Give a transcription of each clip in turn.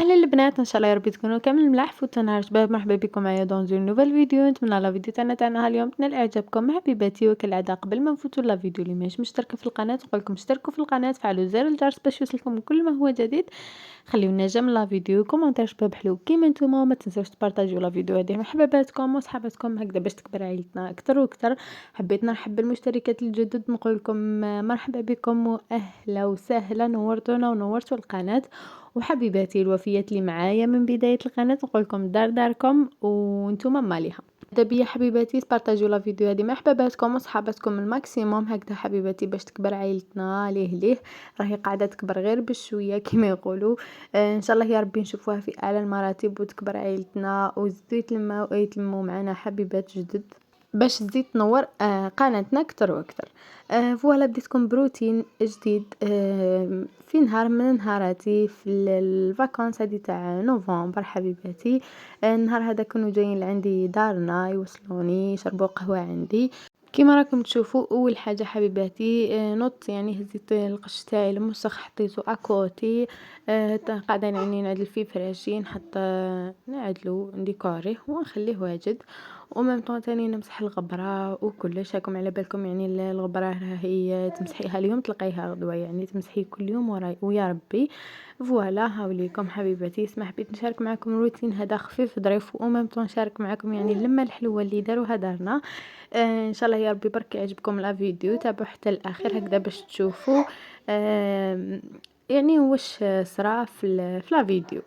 اهلا البنات، ان شاء الله يا ربي تكونوا كامل ملاح. فوت نهار شباب، مرحبا بكم معايا دون زون نوفيل فيديو. نتمنى لا فيديو تاعنا اليوم تنال اعجابكم حبيباتي. وكالعاده قبل ما نفوتوا لا فيديو اللي ماهيش مشتركه في القناه نقول لكم اشتركوا في القناه، فعلوا زر الجرس باش يوصلكم كل ما هو جديد. خليونا جيم لا فيديو، كومونتير شباب حلو كيما نتوما، وما تنساوش تبارطاجيو لا فيديو هذه مع حباباتكم وصحاباتكم هكذا باش تكبر عائلتنا اكثر واكثر. حبيت نرحب بالمشتركات الجدد، نقول لكم مرحبا بكم واهلا وسهلا، نورتونا ونورتوا القناه. وحبيباتي الوفيات اللي معايا من بدايه القناه نقول لكم داركم وانتم ماليها. بيا حبيباتي تبارطاجيو لا فيديو هذه مع حباباتكم وصحاباتكم الماكسيموم هكذا حبيباتي باش تكبر عائلتنا ليه راهي قاعده تكبر غير بشويه كما يقولوا. ان شاء الله يا ربي نشوفوها في اعلى المراتب وتكبر عائلتنا ويزيدوا يتلموا معنا حبيبات جدد باش تزيد تنور قناتنا اكثر واكثر. فوالا بديتكم بروتين جديد في نهار من نهاراتي في الفاكونس هذه تاع نوفمبر حبيباتي. النهار هذا كانوا جايين لعندي دارنا يوصلوني يشربوا قهوه عندي كيما راكم تشوفوا. اول حاجه حبيباتي نط يعني هزيت القش تاعي المسخ حطيته اكوتي. قاعده يعني نعدل فيه فراشين حتى نعدلو ديكوريه ونخليه واجد. ومام طون تاني نمسح الغبره وكلش. راكم على بالكم يعني الغبره راهي تمسحيها اليوم تلقايها غدوه، يعني تمسحي كل يوم ويا ربي. فوالا هاوليكم حبيباتي، اسمح حبيت نشارك معكم روتين هذا خفيف ظريف، ومام طون نشارك معكم يعني اللمه الحلوه اللي داروها دارنا. ان شاء الله يا ربي برك يعجبكم لا فيديو، تابعوا حتى الاخر هكذا باش تشوفوا يعني واش صرا في لا فيديو.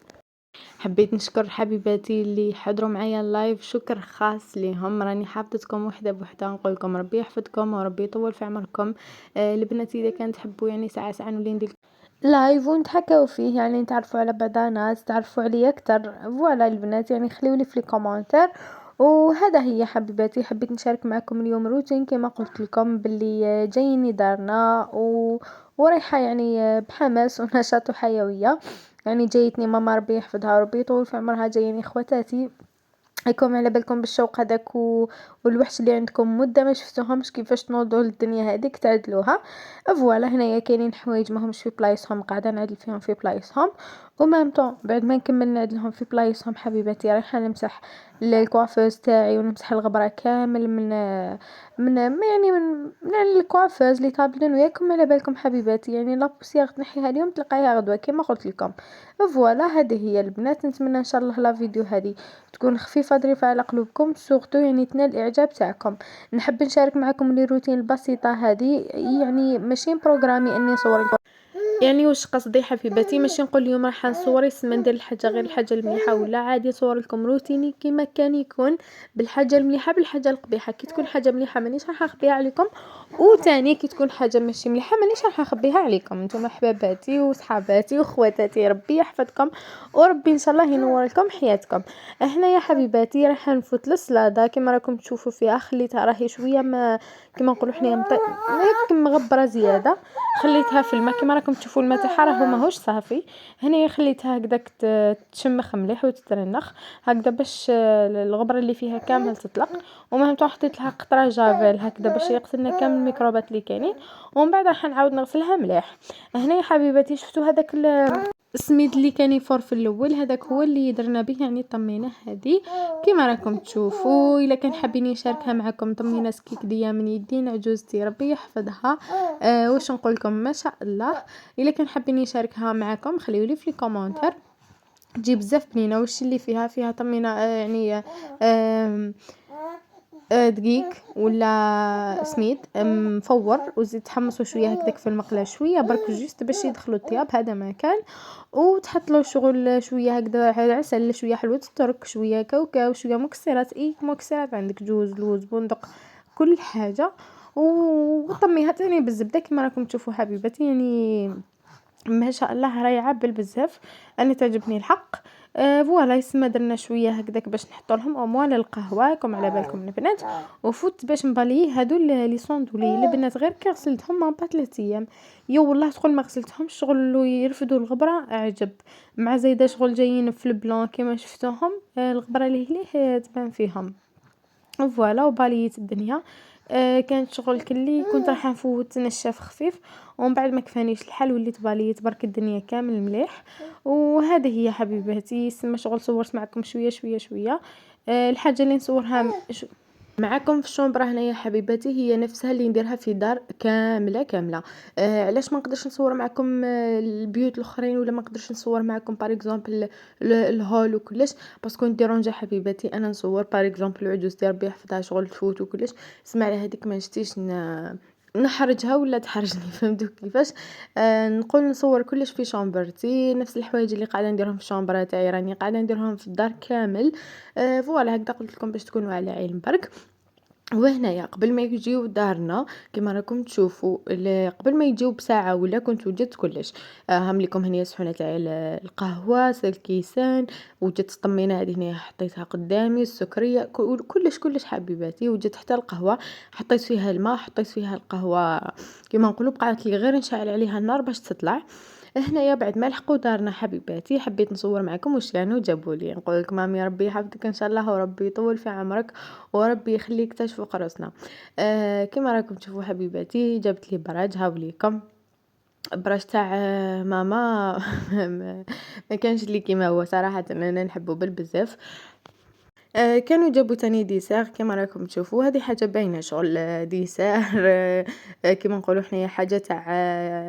حبيت نشكر حبيباتي اللي حضروا معايا اللايف، شكر خاص ليهم. راني حافظتكم وحده بوحده، نقول لكم ربي يحفظكم وربي يطول في عمركم. البنات اذا كان تحبوا يعني ساعه نولي ندير لايف ونتحكاو فيه، يعني نتعرفوا على بعضنا تعرفوا عليا اكثر. فوالا البنات يعني خليولي في الكومنتير. وهذا هي حبيباتي، حبيت نشارك معكم اليوم روتين كما قلت لكم باللي جايني دارنا وريحه يعني بحماس ونشاط وحيويه. يعني جايتني ماما ربي يحفظها ربي يطول في عمرها، جايني خواتاتي هيكم على بالكم بالشوق هذاك والوحش اللي عندكم مده ما شفتوهمش كيفاش تنوضوا للدنيا هذيك تعدلوها. فوالا هنايا كاينين حوايج ماهمش في بلايصهم قاعده نعدل فيهم في بلايصهم. ومام طون بعد ما نكمل نعدلهم في بلايصهم حبيباتي رايحه نمسح الكوافوز تاعي ونمسح الغبره كامل من الكوافوز اللي طابلين وياكم على بالكم حبيباتي، يعني لا بوسيغ تنحيها اليوم تلقايها غدوه كما قلت لكم. فوالا هذه هي البنات، نتمنى ان شاء الله لا فيديو هذه تكون خفيفه ظريفه على قلوبكم سورتو يعني تنال الاعجاب تاعكم. نحب نشارك معكم لي روتين البسيطه هذه، يعني ماشي بروغرامي اني نصور لكم، يعني واش قصدي حبيباتي ماشي نقول اليوم راح نصور يسمى ندير الحاجه غير الحاجه المليحه، ولا عادي نصور لكم روتيني كما كان يكون بالحاجه المليحه بالحاجه القبيحه. كي تكون حاجه مليحه مانيش راح نخبيها عليكم، وتاني كي تكون حاجه ماشي مليحه مانيش راح نخبيها عليكم. نتوما حباباتي وصحاباتي واخواتاتي ربي يحفظكم وربي ان شاء الله ينور لكم حياتكم. هنا يا حبيباتي راح نفوت للصلاده كما راكم تشوفوا فيها، خليتها راهي شويه ما كما نقولوا حنايا هيك مغبره زياده، خليتها في الماء كما راكم تشوفوا الماء تاعها راهو ماهوش صافي. هنا خليتها هكذاك تشمخ مليح وتترنخ هكذا باش الغبره اللي فيها كامل تطلق. ومهم حطيت لها قطره جافيل هكذا باش يغسلنا كامل الميكروبات اللي كاينين، ومن بعد راح نعاود نغسلها مليح. هنا يا حبيباتي شفتوا هذاك السميد اللي كان يفور في الاول، هذاك هو اللي درنا به يعني طمينه هذه كما راكم تشوفوا. الا كان حابين نشاركها معكم طمينه سكيك ديا من يدين عجوزتي ربي يحفظها. واش نقول لكم ما شاء الله. الا كان حابين نشاركها معكم خليولي في الكومنتير، تجي بزاف بنينه. واش اللي فيها طمينه يعني دقيق ولا سميد مفور وزيد تحمصوا شويه هكذاك في المقله شويه برك جوست باش يدخلوا الطياب هذا ما كان. وتحط له شغل شويه هكذا عسل شويه حلوه الترك شويه كاوكاو شويه مكسرات، مكسرات عندك جوز لوز بندق كل حاجه. وطميها تاني بالزبده كما راكم تشوفوا حبيباتي، يعني ما شاء الله رايعه بزاف. انا تعجبني الحق. فوالا يسمى درنا شويه هكذاك باش نحط لهم اموال القهوه كم على بالكم البنات. وفوت باش نبالي هادو لي صوندولي البنات غير كي غسلتهم ما با 3 ايام. والله شغل ما غسلتهم شغل يرفدوا الغبره عجب، مع زايده شغل جايين في البلون كما شفتوهم الغبره اللي تبان فيهم. فوالا وباليت الدنيا كانت شغل كلّي كنت رايحة نفوت نشاف خفيف، ومن بعد ما كفانيش الحال وليت باليت برك الدنيا كامل مليح، وهذه هي حبيباتي سما شغل صورت معكم شوية، شوية، شوية. الحاجة اللي نصورها معاكم في الشومبرا هنايا حبيباتي هي نفسها اللي نديرها في دار كاملة، كاملة. علاش ما نقدرش نصور معاكم البيوت الآخرين ولا ما نقدرش نصور معاكم par exemple الhall وكلش، باسكو نديرونجي حبيباتي أنا نصور par exemple العجوز ديال ربي يحفظها شغل تفوت وكلش، سما على هاذيك ما شتيش نحرجها ولا تحرجني فهمتوا كيفاش. نقول نصور كلش في شومبرتي، نفس الحوايج اللي قاعدة نديرهم في الشومبرا تاعي راني قاعدة نديرهم في الدار كامل. فوالا هكذا قلت لكم باش تكونوا على علم برك. وهنايا قبل ما يجيو دارنا كيما راكم تشوفوا قبل ما يجيو بساعة ولا كنت وجدت كلش. هام لكم هنايا الصحونة تاع القهوة الكيسان، وجدت الطمينة هذه هنايا حطيتها قدامي، السكرية كلش كلش حبيباتي، وجدت حتى القهوة حطيت فيها الماء، حطيت فيها القهوة كيما نقولوا بقات لي غير نشعل عليها النار باش تطلع. هنايا بعد ما لحقوا دارنا حبيباتي حبيت نصور معكم واش كانوا جابوا لي، نقول لك مامي ربي يحفظك ان شاء الله وربي يطول في عمرك وربي يخليك تشوف راسنا. كما راكم تشوفوا حبيباتي جابت لي براج هاوليكم براج تاع ماما ما كانش لي كيما هو صراحه انا نحبه بالبزاف. كانوا جابوا تاني ديسير كيما راكم تشوفوا، هذه حاجة باينة شغل ديسير كيما نقولوا حنايا حاجة تاع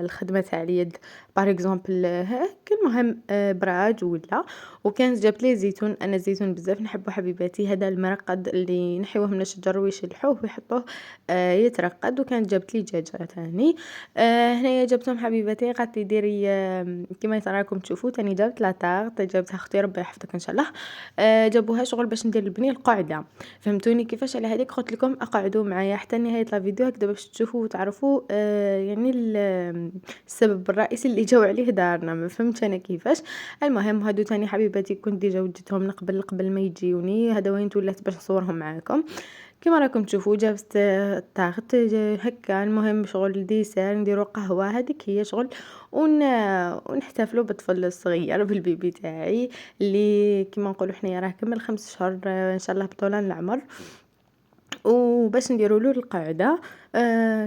الخدمة تاع اليد باغ اكزومبل هاك المهم براج ولا. وكانت جابت لي زيتون، انا الزيتون بزاف نحبه حبيباتي، هذا المرقد اللي ينحيوه من الشجر ويشلحوه ويحطوه يترقد. وكانت جابت لي دجاجة تاني. هنايا جبتهم حبيباتي قالت لي ديري كيما راكم تشوفوا تاني جابت لا طاغط جابتها اختي ربي يحفظك ان شاء الله. جابوها شغل باش ندير البنيه القاعده، فهمتوني كيفاش. على هذيك قلت لكم اقعدوا معايا حتى نهايه لا فيديو هكذا باش تشوفوا وتعرفوا يعني السبب الرئيسي اللي جاو عليه دارنا، ما فهمتش انا كيفاش. المهم هادو تاني حبيباتي كنت ديجا وجدتهم من قبل ما يجيوني، هذا وين ولات باش نصورهم معاكم. كما راكم تشوفوا جابت الطاغط هكا. المهم شغل ديسير نديرو قهوه هذيك هي شغل ونحتفلوا بالطفل الصغير بالبيبي تاعي اللي كيما نقولوا حنايا راه كمل 5 شهور ان شاء الله بطولان العمر، وباش نديروا له القعده.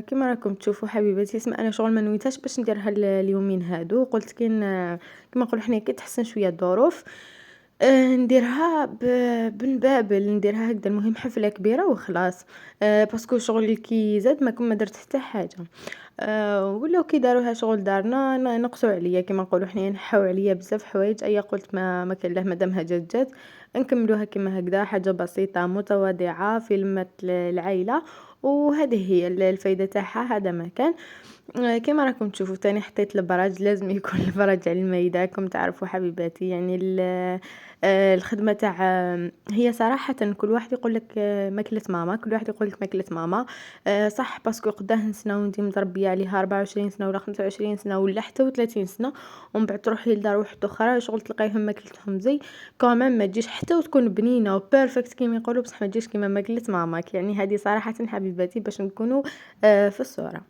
كما راكم تشوفوا حبيباتي اسمع انا شغل ما نويتاش باش نديرها اليومين هادو، قلت كي كما نقولوا حنايا كي تحسن شويه الظروف نديرها بنبابل نديرها هكذا، المهم حفلة كبيرة وخلاص. باسكو شغل كي زاد ما درت حتى حاجة. ولاو كي داروها شغل دارنا نقصوا عليا كيما نقولوا حنايا نحاو عليا بزاف حوايج، ايا قلت ما كان له مادامها جات نكملوها كيما هكذا حاجة بسيطة متواضعة في لمة العائلة. وهذه هي الفايدة تاعها هذا ما كان. كما راكم تشوفوا تاني حطيت البراج، لازم يكون البراج على المايدة كم تعرفوا حبيباتي، يعني الخدمة تاع هي صراحة كل واحد يقول لك ماكلة ماما، كل واحد يقول لك ماكلة ماما. صح باسكو قداه سنة وانت متربية عليها 24 سنة ولا 25 سنة ولا حتى 30 سنة، ومن بعد تروحي لدار واحد اخرى شغل تلقايهم ماكلتهم زي كمان ما تجيش حتى وتكون بنينة وبيرفكت كيما يقولوا، بصح ما تجيش كيما ماكلة ماماك. يعني هذه صراحة حبيباتي باش نكونوا في الصورة.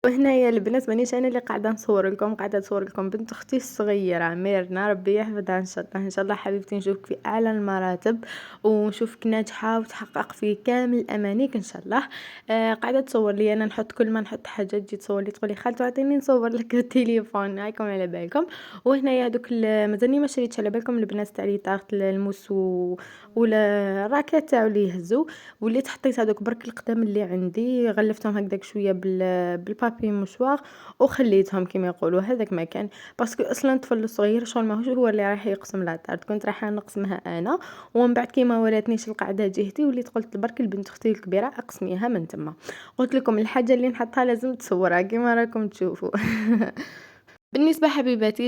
وهنايا البنات مانيش انا اللي قاعده نصور لكم، قاعده تصور لكم بنت اختي الصغيره ميرنا ربي يحفظها ان شاء الله. ان شاء الله حبيبتي نشوفك في اعلى المراتب ونشوفك ناجحه وتحقق في كامل امانيك ان شاء الله. قاعده تصور لي انا نحط كل ما نحط حاجه تجي تصور لي تقولي خالته عطيني نصور لك التليفون هاكم على بالكم. وهنايا هذوك مازالني ما شريتش على بالكم البنات تاع لي طاغت الموس ولا الراكات تاعو اللي يهزو. وليت حطيت هذوك برك القدام اللي عندي غلفتهم هكذاك شويه بالبابي مشواغ وخليتهم كيما يقولوا هذاك ما كان. باسكو اصلا الطفل الصغير شغل ماهوش هو اللي راح يقسم لاطارت، كنت رايحه نقسمها انا. ومن بعد كيما ولاتنيش القعده جهتي وليت قلت برك البنت اختي الكبيره اقسميها من تما. قلت لكم الحاجه اللي نحطها لازم تصورها كيما راكم تشوفوا. بالنسبة حبيباتي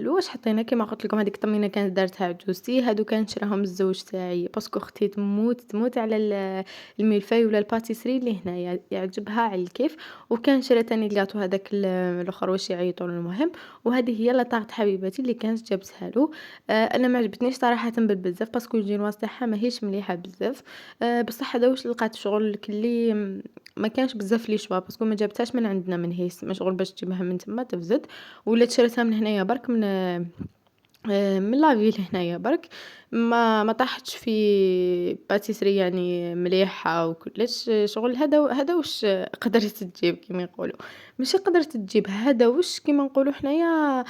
واش حطينا كيما قلت لكم هذيك الطمينة كانت دارتها عجوزتي، هادو كان شراهم الزوج تاعي باسكو اختي تموت على الميلفاي ولا الباتيسري اللي هنايا يعجبها على الكيف. وكان شرا تاني الكاطو هذاك الاخر واش يعيطوا له المهم. وهذه هي لاطاغت حبيباتي اللي كانت جابتها له. انا ما عجبتنيش صراحه بزاف باسكو الجينواز تاعها ماهيش مليحه بزاف. بصح هذا واش لقات شغل كلي ما كانش بزاف لي شوا باسكو ما جابتهاش من عندنا من هيس، ما شغل باش تجيبها من تما تفزت. ولات شريتها من هنايا برك من لا فيل هنايا برك، ما طاحتش في باتيسري يعني مليحة وكلش، شغل هذا واش قدرت تجيب كيما يقولوا، ماشي قدرت تجيب هذا واش كيما نقولوا حنايا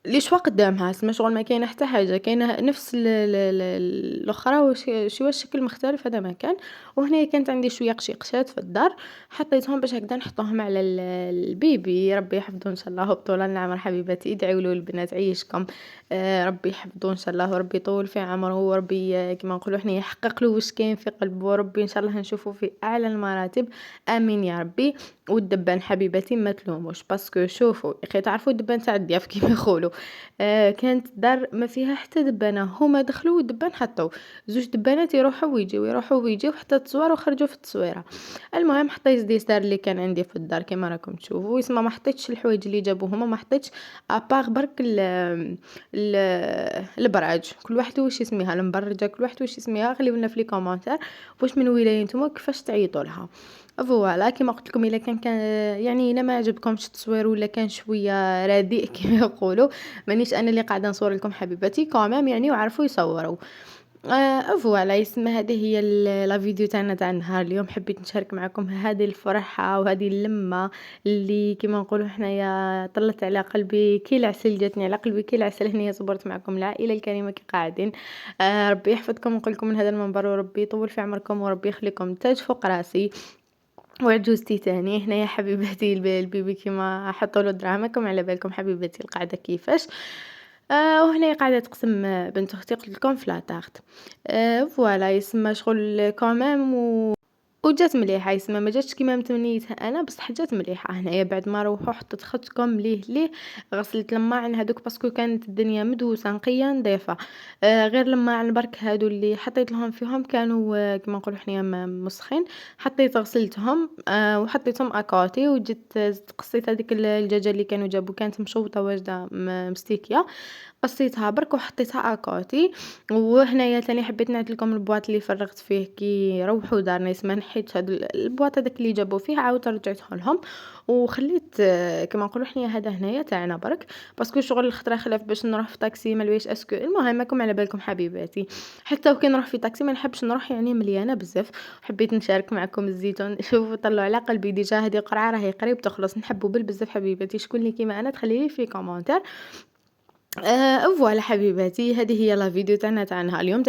لي شوا قدامها، تسمى شغل ما كاينة حتى حاجة، كاينة نفس ال الأخرى شوية شكل مختلف هذا ما كان، وهنايا كانت عندي شوية قشيقشات في الدار، حطيتهم باش هكذا نحطوهم على البيبي، ربي يحفظه إن شاء الله وبطول العمر حبيباتي، ادعيوا له البنات عيشكم، ربي يحفظه إن شاء الله وربي يطول في عمره وربي كيما نقولوا حنايا يحقق له واش كاين في قلبه، وربي إن شاء الله نشوفه في أعلى المراتب، آمين يا ربي. والدبان حبيباتي ما تلوموش باسكو شوفوا يا أخي تعرفوا الدبان تاع الضياف كيما يقولوا، كانت الدار ما فيها حتى دبانة، هما دخلوا والدبان حطوا، زوج دبانات يروحوا ويجيو، يروحوا ويجيو حتى التصوير وخرجوا في التصويرة، المهم حطيت ديسار اللي كان عندي في الدار كيما راكم تشوفوا، يسما ما حطيتش الحوايج اللي جابوه هما، ما حطيتش ابار برك ال البراج، كل واحد واش يسميها المبرجة، كل واحد واش يسميها، خليو لنا في لي كومونتير واش من ولاية نتوما كيفاش تعيطوا لها. فوالا كيما قلت لكم الا كان يعني الا ما عجبكمش التصوير ولا كان شويه رديء كيما يقولوا، مانيش انا اللي قاعده نصور لكم حبيباتي كومام يعني وعرفوا يصوروا. فوالا يسمى هذه هي لا فيديو تاعنا تاع نهار اليوم، حبيت نشارك معكم هذه الفرحه وهذه اللمه اللي كيما نقولوا حنايا طلت على قلبي كي العسل، جاتني على قلبي كي العسل، هنيا صبرت معكم العائله الكريمه كي قاعدين. ربي يحفظكم ونقول لكم من هذا المنبر وربي يطول في عمركم وربي يخليكم تاج فوق راسي وعجوزتي تاني هنايا حبيباتي البيبي كيما حطوا له دراهمكم على بالكم حبيباتي القعده كيفاش. وهنايا قاعده تقسم بنت اختي قلت لكم في لاطاغت. فوالا يسمى شغل كومام وجات مليحة، يسمى ما جاتش كيما متمنيتها أنا بصح جات مليحة، هنايا بعد ما روحو حطيت خدكم ليه غسلت الماعن هادوك باسكو كانت الدنيا مدوسة نقية نظيفة، غير الماعن برك هادو اللي حطيت لهم فيهم كانوا كيما نقولوا حنايا مسخين، حطيت غسلتهم وحطيتهم اكاوتي، وجيت زدت قصيت هذيك الدجاجة اللي كانوا جابو كانت مشوطة واجدة مستيكية، قصيتها برك وحطيتها اكاوتي. وهنايا تاني حبيت نعطي لكم البواط اللي فرغت فيه كي روحوا دارنا، يسمى نحيت هاد البواط هذاك اللي جابوا فيه عاودت رجعته لهم وخليت كما نقولوا حنايا هذا هنايا تاعنا برك باسكو شغل الخطره خلاف باش نروح في طاكسي ما لويش اسكو، المهم راكم على بالكم حبيباتي، حتى وكي نروح في طاكسي ما نحبش نروح يعني مليانه بزاف، حبيت نشارك معكم الزيتون شوفوا طلعوا على قلبي ديجا هذه قرعه راهي قريب تخلص، نحبوا بالبزاف حبيباتي، شكون اللي كيما انا تخلي لي في كومونتير. فوالا حبيباتي هذه هي لا فيديو تاعنا تاع نهار اليوم،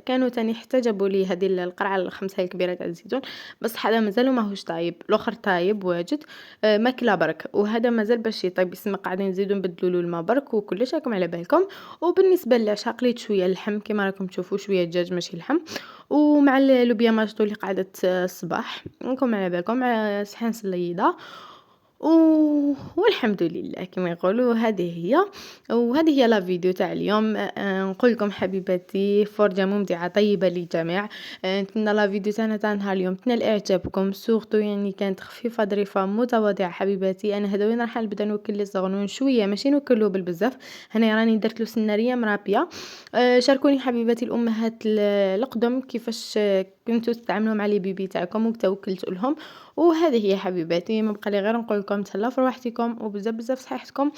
كانوا تاني حتى جابوا لي هذه القرعه الخمسه الكبيره تاع الزيتون، بصح هذا مازال ماهوش طايب، الاخر طايب واجد، ماكله برك، وهذا مازال باش يطيب، يسمى قاعدين نزيدو نبدلوا له الماء برك وكلش راكم على بالكم. وبالنسبه للعشاء قليت شويه اللحم كما راكم تشوفوا، شويه دجاج ماشي لحم، ومع اللوبيا ماشطو اللي قعدت الصباح راكم على بالكم مع صحن صليده و... والحمد لله كما يقولوا هذه هي، وهذه هي لا فيديو تاع اليوم. نقول لكم حبيباتي فرجه ممتعه طيبه للجميع، نتمنى لا فيديو تاعنا تاع نهار اليوم تنال اعجابكم، سورتو يعني كانت خفيفه ظريفه متواضعه حبيباتي، انا هذا وين راح نبدا نوكل لي الصغنون شويه ماشي نوكلو بالبزاف، هنا راني درت له سناريه مرابيه. شاركوني حبيباتي الامهات القدم كيفاش كنتوا تتعاملوا مع لي بيبي تاعكم وتوكلتوا لهم، وهذه هي حبيباتي ما بقى لي غير نقول لكم تهلاو في روحتكم وبزاف بزاف صحيحتكم،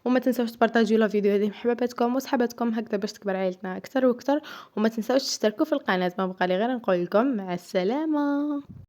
وما تنساوش تبارطاجيو لا فيديو هذه مع حباباتكم وصحاباتكم هكذا باش تكبر عائلتنا اكثر واكثر، وما تنساوش تشتركوا في القناه، ما بقى لي غير نقول لكم مع السلامه.